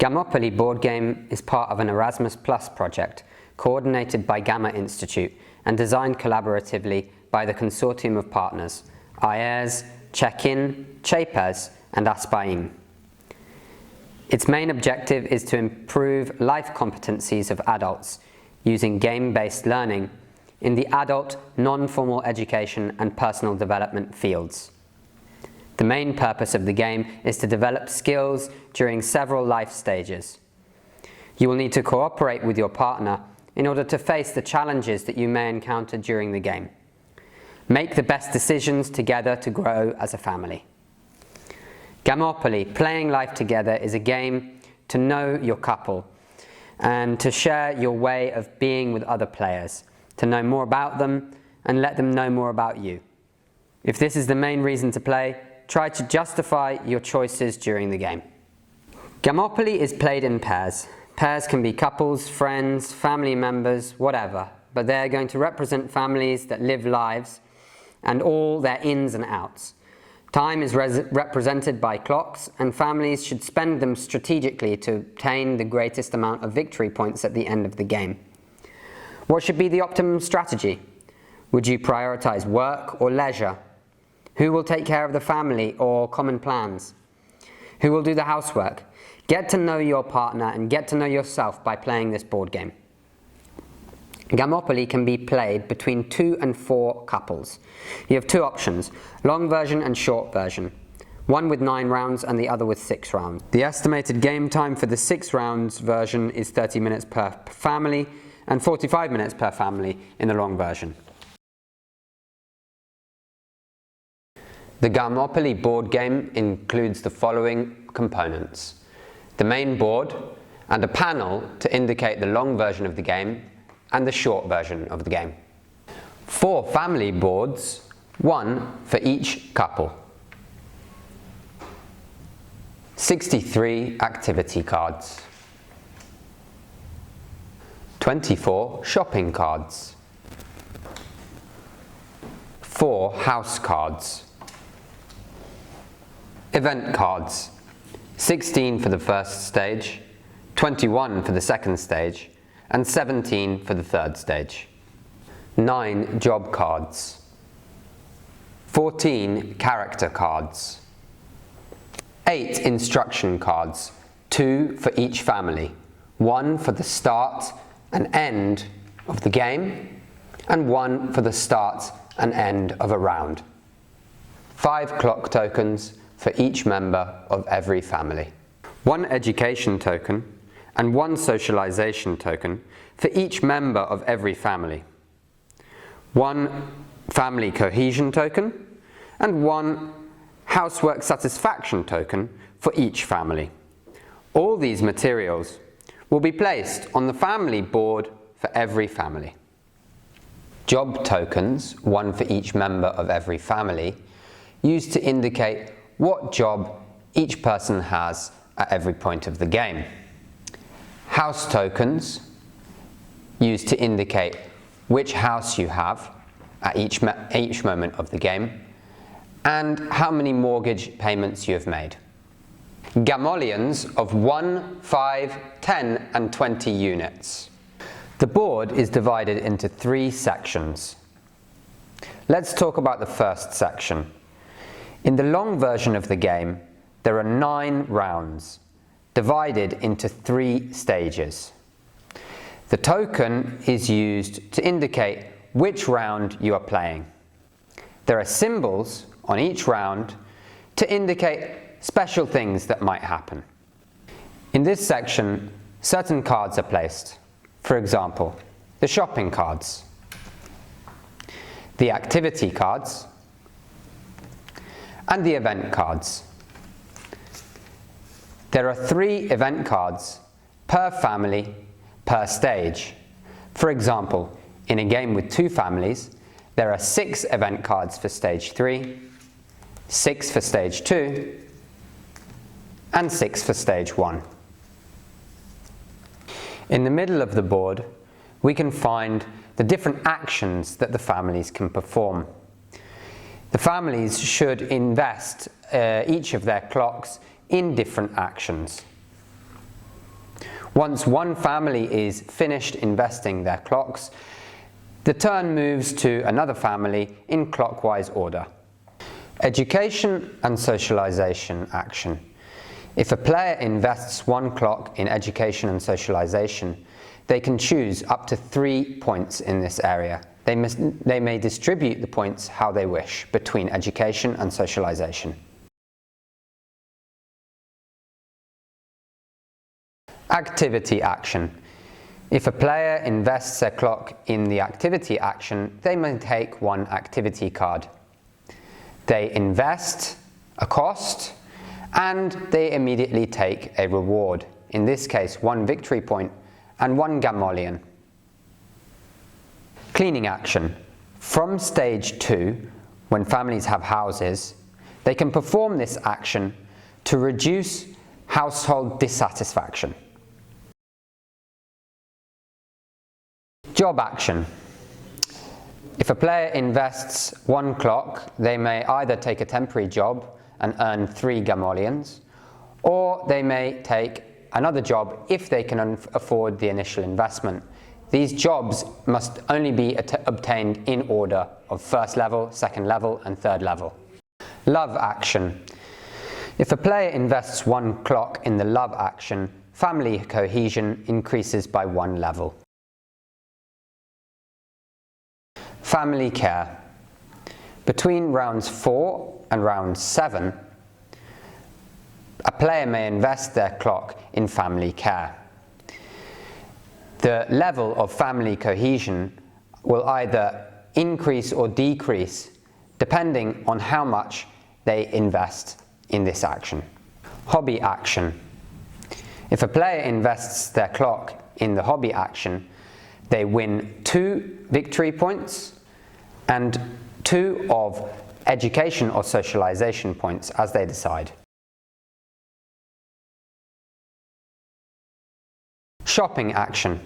Gamopoly board game is part of an Erasmus Plus project coordinated by Gamma Institute and designed collaboratively by the consortium of partners IERS, Check-in, CHEPES and ASPAIM. Its main objective is to improve life competencies of adults using game-based learning in the adult, non-formal education and personal development fields. The main purpose of the game is to develop skills during several life stages. You will need to cooperate with your partner in order to face the challenges that you may encounter during the game. Make the best decisions together to grow as a family. Gamopoly, playing life together, is a game to know your couple and to share your way of being with other players, to know more about them and let them know more about you. If this is the main reason to play, try to justify your choices during the game. Gamopoly is played in pairs. Pairs can be couples, friends, family members, whatever, but they are going to represent families that live lives and all their ins and outs. Time is represented by clocks, and families should spend them strategically to obtain the greatest amount of victory points at the end of the game. What should be the optimum strategy? Would you prioritize work or leisure? Who will take care of the family or common plans? Who will do the housework? Get to know your partner and get to know yourself by playing this board game. Gamopoly can be played between 2 and 4 couples. You have 2 options, long version and short version. One with 9 rounds and the other with 6 rounds. The estimated game time for the 6 rounds version is 30 minutes per family and 45 minutes per family in the long version. The Gamopoly board game includes the following components: the main board and a panel to indicate the long version of the game and the short version of the game. 4 family boards, 1 for each couple. 63 activity cards. 24 shopping cards. 4 house cards. Event cards, 16 for the first stage, 21 for the second stage, and 17 for the third stage. 9 job cards. 14 character cards. 8 instruction cards, 2 for each family, 1 for the start and end of the game, and 1 for the start and end of a round. 5 clock tokens for each member of every family. 1 education token and 1 socialization token for each member of every family. 1 family cohesion token and 1 housework satisfaction token for each family. All these materials will be placed on the family board for every family. Job tokens, 1 for each member of every family, used to indicate what job each person has at every point of the game. House tokens, used to indicate which house you have at each moment of the game, and how many mortgage payments you have made. Gamolians of 1, 5, 10 and 20 units. The board is divided into 3 sections. Let's talk about the first section. In the long version of the game, there are 9 rounds, divided into 3 stages. The token is used to indicate which round you are playing. There are symbols on each round to indicate special things that might happen. In this section, certain cards are placed. For example, the shopping cards, the activity cards, and the event cards. There are 3 event cards per family per stage. For example, in a game with 2 families, there are 6 event cards for stage 3, 6 for stage 2, and 6 for stage 1. In the middle of the board, we can find the different actions that the families can perform. The families should invest each of their clocks in different actions. Once one family is finished investing their clocks, the turn moves to another family in clockwise order. Education and socialization action. If a player invests one clock in education and socialization, they can choose up to 3 points in this area. They may distribute the points how they wish between education and socialization. Activity action. If a player invests their clock in the activity action, they may take one activity card. They invest a cost and they immediately take a reward, in this case 1 victory point and 1 Gamoleon. Cleaning action. From stage 2, when families have houses, they can perform this action to reduce household dissatisfaction. Job action. If a player invests one clock, they may either take a temporary job and earn 3 Gamoleons, or they may take another job if they can afford the initial investment. These jobs must only be obtained in order of first level, second level, and third level. Love action. If a player invests one clock in the love action, family cohesion increases by 1 level. Family care. Between rounds 4 and round 7, a player may invest their clock in family care. The level of family cohesion will either increase or decrease depending on how much they invest in this action. Hobby action. If a player invests their clock in the hobby action, they win 2 victory points and 2 of education or socialization points as they decide. Shopping action.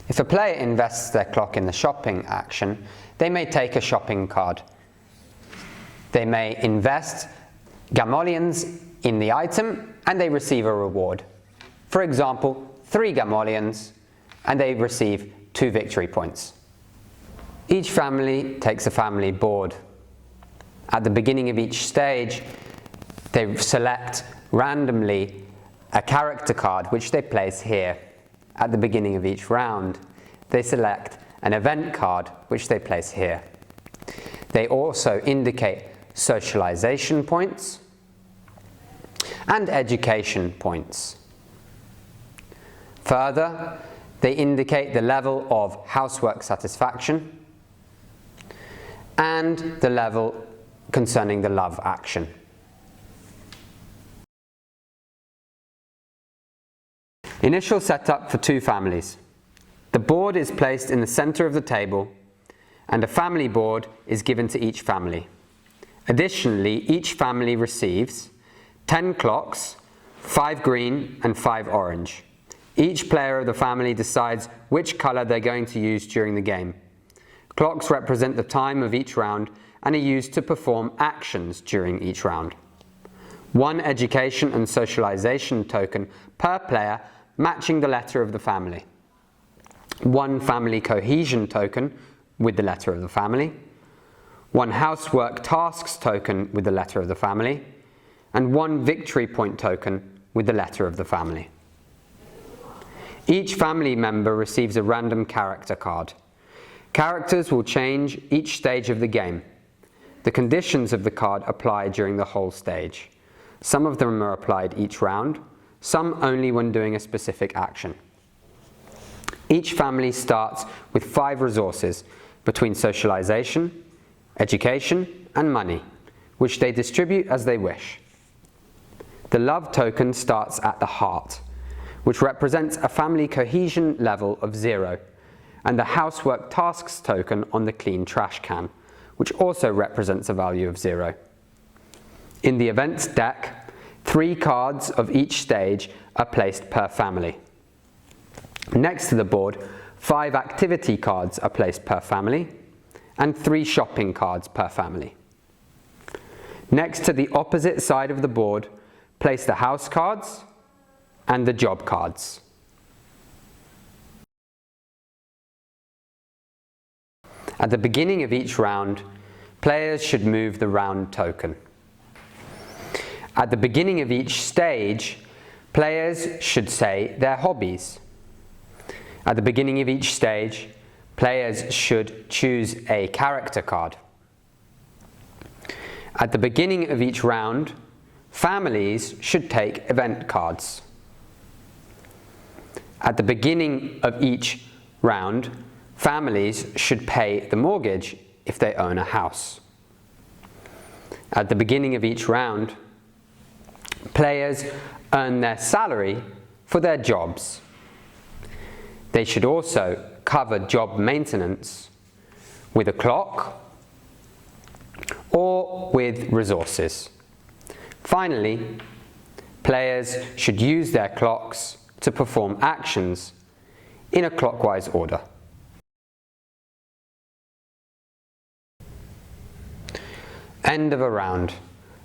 If a player invests their clock in the shopping action, they may take a shopping card. They may invest Gamoleons in the item and they receive a reward. For example, 3 Gamoleons and they receive 2 victory points. Each family takes a family board. At the beginning of each stage, they select randomly a character card which they place here. At the beginning of each round, they select an event card which they place here. They also indicate socialization points and education points. Further, they indicate the level of housework satisfaction and the level concerning the love action. Initial setup for 2 families. The board is placed in the center of the table and a family board is given to each family. Additionally, each family receives 10 clocks, 5 green and 5 orange. Each player of the family decides which color they're going to use during the game. Clocks represent the time of each round and are used to perform actions during each round. 1 education and socialization token per player matching the letter of the family. 1 family cohesion token with the letter of the family. 1 housework tasks token with the letter of the family. And 1 victory point token with the letter of the family. Each family member receives a random character card. Characters will change each stage of the game. The conditions of the card apply during the whole stage. Some of them are applied each round, some only when doing a specific action. Each family starts with 5 resources between socialization, education, and money, which they distribute as they wish. The love token starts at the heart, which represents a family cohesion level of 0, and the housework tasks token on the clean trash can, which also represents a value of 0. In the events deck, 3 cards of each stage are placed per family. Next to the board, 5 activity cards are placed per family, and 3 shopping cards per family. Next to the opposite side of the board, place the house cards and the job cards. At the beginning of each round, players should move the round token. At the beginning of each stage, players should say their hobbies. At the beginning of each stage, players should choose a character card. At the beginning of each round, families should take event cards. At the beginning of each round, families should pay the mortgage if they own a house. At the beginning of each round, players earn their salary for their jobs. They should also cover job maintenance with a clock or with resources. Finally, players should use their clocks to perform actions in a clockwise order. End of a round.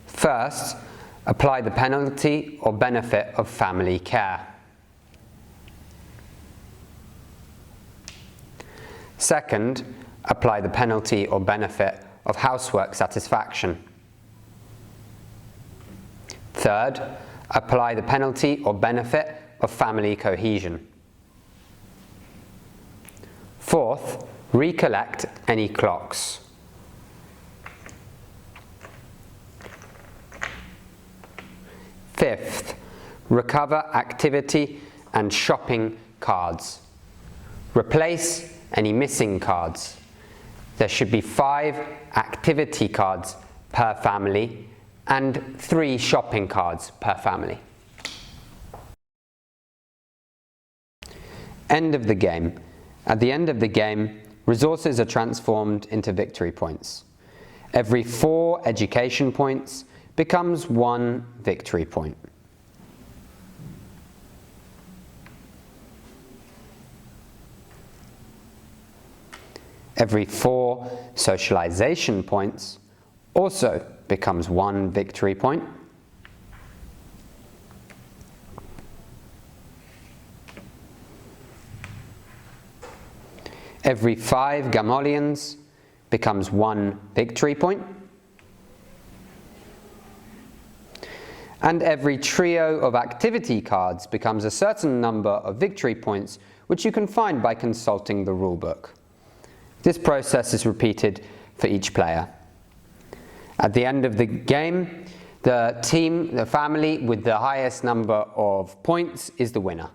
First, apply the penalty or benefit of family care. Second, apply the penalty or benefit of housework satisfaction. Third, apply the penalty or benefit of family cohesion. Fourth, recollect any clocks. Fifth, recover activity and shopping cards. Replace any missing cards. There should be 5 activity cards per family and 3 shopping cards per family. End of the game. At the end of the game, resources are transformed into victory points. Every 4 education points becomes 1 victory point. Every 4 socialization points also becomes 1 victory point. Every 5 Gamolians becomes 1 victory point. And every trio of activity cards becomes a certain number of victory points, which you can find by consulting the rulebook. This process is repeated for each player. At the end of the game, the family with the highest number of points is the winner.